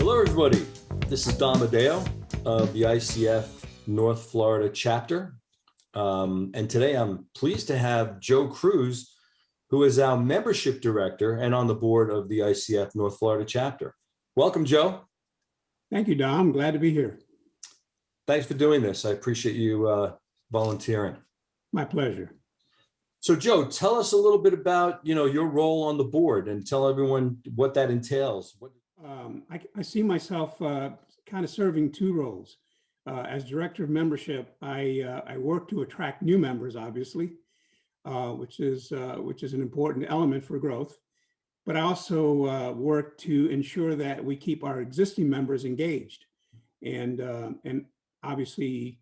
Hello, everybody. This is Addeo of the ICF North Florida chapter. And today I'm pleased to have Joe Cruz, who is our membership director and on the board of the ICF North Florida chapter. Welcome, Joe. Thank you, Dom. I'm glad to be here. Thanks for doing this. I appreciate you volunteering. My pleasure. So, Joe, tell us a little bit about your role on the board and tell everyone what that entails. I see myself kind of serving two roles. As director of membership, I work to attract new members, obviously, which is an important element for growth. But I also work to ensure that we keep our existing members engaged, and obviously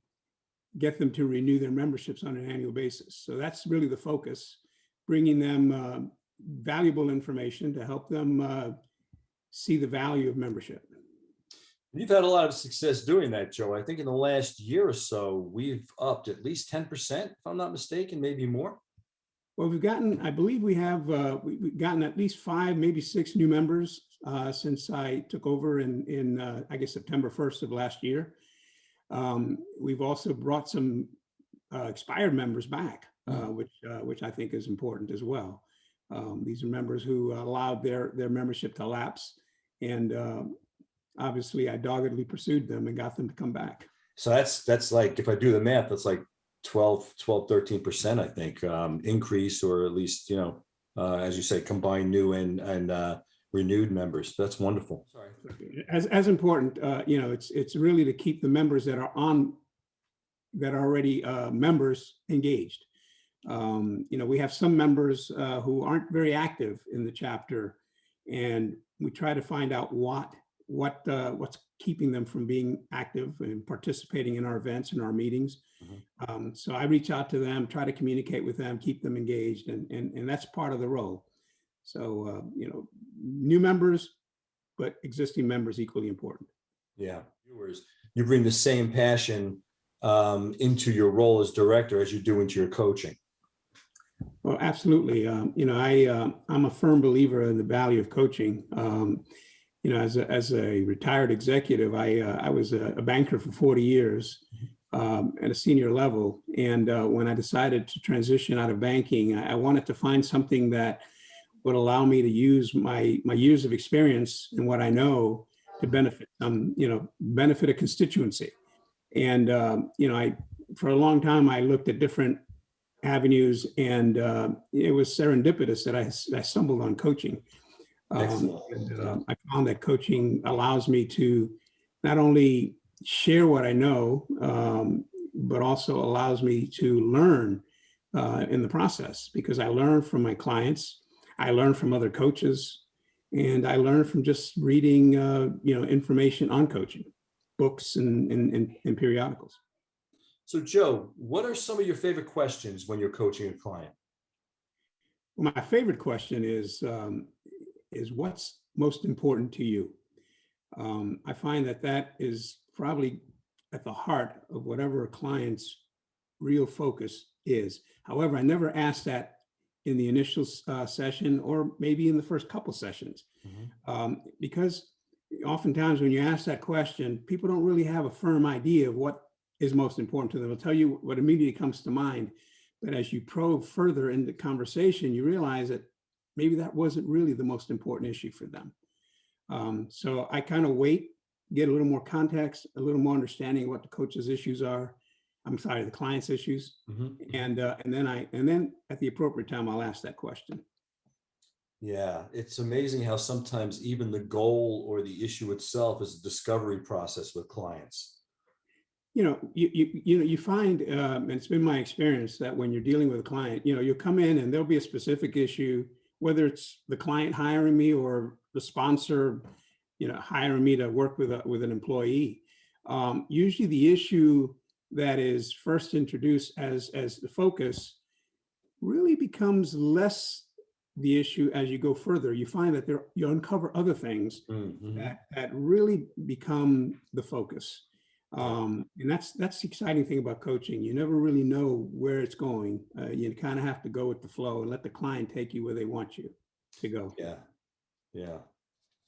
get them to renew their memberships on an annual basis. So that's really the focus, bringing them valuable information to help them see the value of membership. You've had a lot of success doing that, Joe. I think in the last year or so, we've upped at least 10%, if I'm not mistaken, maybe more. Well, I believe we've gotten at least 5, maybe 6 new members since I took over in I guess September 1st of last year. We've also brought some expired members back, which I think is important as well. These are members who allowed their membership to lapse, and obviously I doggedly pursued them and got them to come back. So that's like, if I do the math, that's like 13%, I think, increase, or at least, as you say, combine new and renewed members. That's wonderful. Sorry. As important, it's really to keep the members that are already members engaged. We have some members who aren't very active in the chapter, and we try to find out what's keeping them from being active and participating in our events and our meetings. Mm-hmm. So I reach out to them, try to communicate with them, keep them engaged, and that's part of the role. So, new members, but existing members equally important. Yeah. You bring the same passion into your role as director as you do into your coaching. Well, absolutely. I'm a firm believer in the value of coaching. As a retired executive, I was a banker for 40 years at a senior level. And when I decided to transition out of banking, I wanted to find something that would allow me to use my years of experience and what I know to benefit a constituency. And for a long time I looked at different avenues, and it was serendipitous that I stumbled on coaching. I found that coaching allows me to not only share what I know, but also allows me to learn in the process, because I learn from my clients, I learn from other coaches, and I learn from just reading information on coaching, books and periodicals. So, Joe, what are some of your favorite questions when you're coaching a client? Well, my favorite question is what's most important to you? I find that is probably at the heart of whatever a client's real focus is. However, I never ask that in the initial session, or maybe in the first couple sessions, because oftentimes when you ask that question, people don't really have a firm idea of what is most important to them. I'll tell you what immediately comes to mind, but as you probe further in the conversation, you realize that maybe that wasn't really the most important issue for them. So I kind of wait, get a little more context, a little more understanding of what the coach's issues are. The client's issues, and then at the appropriate time, I'll ask that question. Yeah, it's amazing how sometimes even the goal or the issue itself is a discovery process with clients. You find, and it's been my experience, that when you're dealing with a client, you'll come in and there'll be a specific issue, whether it's the client hiring me or the sponsor, hiring me to work with an employee. Usually the issue that is first introduced as the focus really becomes less the issue as you go further. You find that you uncover other things that really become the focus. And that's the exciting thing about coaching. You never really know where it's going. You kind of have to go with the flow and let the client take you where they want you to go. Yeah.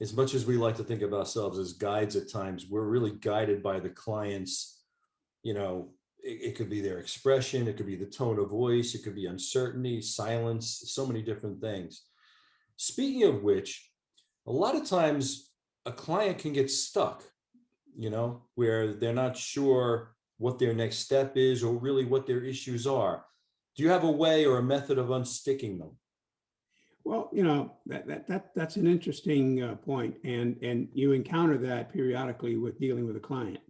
as much as we like to think of ourselves as guides at times, we're really guided by the client's, it could be their expression, it could be the tone of voice, it could be uncertainty, silence, so many different things. Speaking of which, a lot of times a client can get stuck, where they're not sure what their next step is or really what their issues are. Do you have a way or a method of unsticking them? Well, that's an interesting point, and you encounter that periodically with dealing with a client.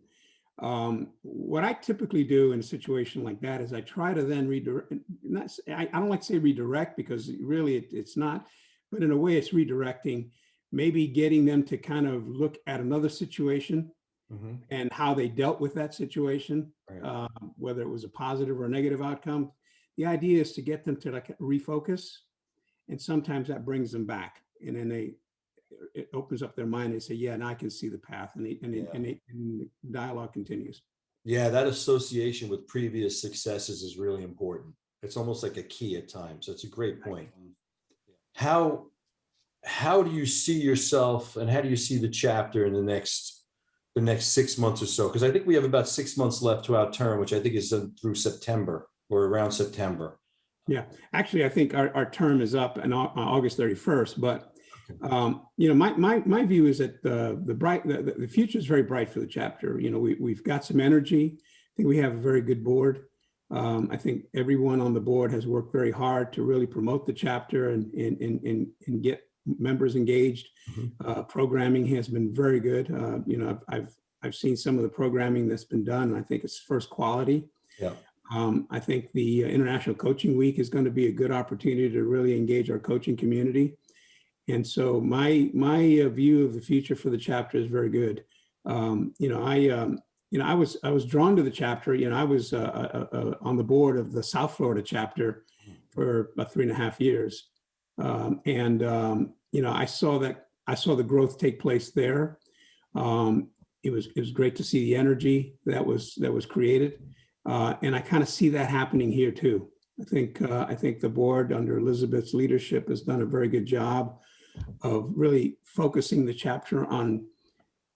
What I typically do in a situation like that is I try to then redirect. I don't like to say redirect because really it's not, but in a way it's redirecting, maybe getting them to kind of look at another situation and how they dealt with that situation, Right. whether it was a positive or a negative outcome. The idea is to get them to like refocus, and sometimes that brings them back, and then it opens up their mind. They say, "Yeah, now I can see the path," and the dialogue continues. Yeah, that association with previous successes is really important. It's almost like a key at times. That's a great point. How how do you see yourself, and how do you see the chapter in the next 6 months or so? Because I think we have about 6 months left to our term, which I think is through September or around September. Yeah, actually, I think our term is up on August 31st. But my view is that the future is very bright for the chapter. We've got some energy. I think we have a very good board. I think everyone on the board has worked very hard to really promote the chapter and get members engaged. Programming has been very good. I've seen some of the programming that's been done, and I think it's first quality. Yeah. I think the International Coaching Week is going to be a good opportunity to really engage our coaching community. And so my view of the future for the chapter is very good. I was drawn to the chapter. I was on the board of the South Florida chapter for about 3.5 years, and I saw the growth take place there. It was great to see the energy that was created. And I kind of see that happening here too. I think the board under Elizabeth's leadership has done a very good job of really focusing the chapter on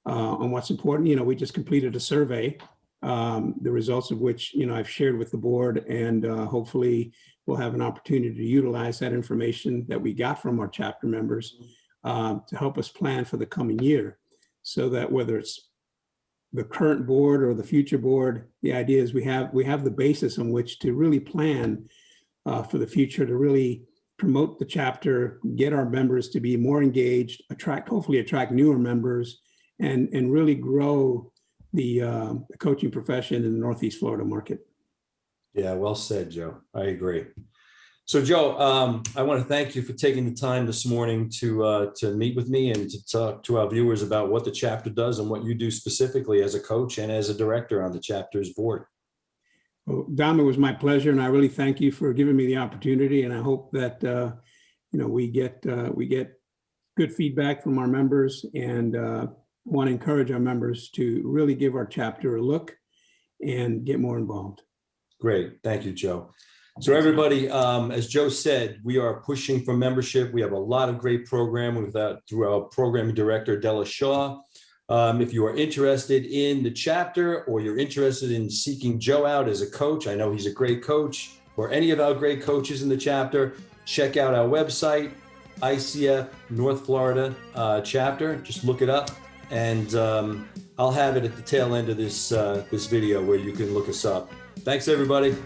what's important. We just completed a survey, the results of which I've shared with the board, and hopefully we'll have an opportunity to utilize that information that we got from our chapter members to help us plan for the coming year, so that whether it's the current board or the future board, the idea is we have the basis on which to really plan for the future, to really promote the chapter, get our members to be more engaged, hopefully attract newer members, and really grow the coaching profession in the Northeast Florida market. Yeah, well said, Joe. I agree. So, Joe, I want to thank you for taking the time this morning to meet with me and to talk to our viewers about what the chapter does and what you do specifically as a coach and as a director on the chapter's board. Well, Dom, it was my pleasure, and I really thank you for giving me the opportunity. And I hope that we get good feedback from our members, and want to encourage our members to really give our chapter a look and get more involved. Great, thank you, Joe. So everybody, as Joe said, we are pushing for membership. We have a lot of great programming through our programming director, Della Shaw. If you are interested in the chapter, or you're interested in seeking Joe out as a coach, I know he's a great coach, or any of our great coaches in the chapter, check out our website, ICF North Florida chapter. Just look it up, and I'll have it at the tail end of this video where you can look us up. Thanks, everybody.